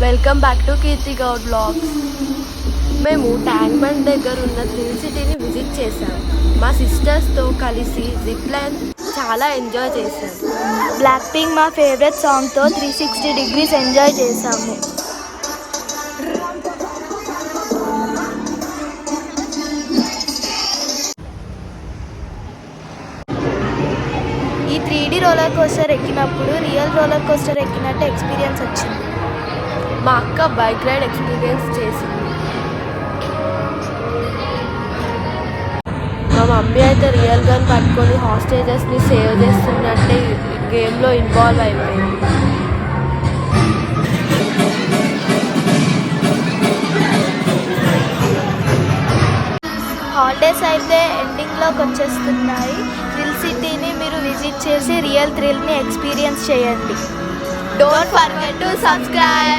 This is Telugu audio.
Welcome back to Keerthi Goud blogs. మేము ట్యాంక్ బండ్ దగ్గర ఉన్న థ్రిల్ సిటీని విజిట్ చేసాం. మా సిస్టర్స్తో కలిసి జిప్ లైన్ చాలా ఎంజాయ్ చేశాం. బ్లాక్ పింక్ మా ఫేవరెట్ సాంగ్తో 360 డిగ్రీస్ ఎంజాయ్ చేసాము. ఈ 3D రోలర్ కోస్టర్ ఎక్కినప్పుడు రియల్ రోలర్ కోస్టర్ ఎక్కినట్టు ఎక్స్పీరియన్స్ వచ్చింది. మా అక్క బైక్ రైడ్ ఎక్స్పీరియన్స్ చేసింది. మా మమ్మీ అయితే రియల్ గన్ పట్టుకొని హాస్టేజెస్ని సేవ్ చేస్తున్నట్టే గేమ్లో ఇన్వాల్వ్ అయిపోయింది. హాలిడేస్ అయితే ఎండింగ్లోకి వచ్చేస్తున్నాయి. థ్రిల్ సిటీని మీరు విజిట్ చేసి రియల్ థ్రిల్ని ఎక్స్పీరియన్స్ చేయండి. Don't forget to subscribe.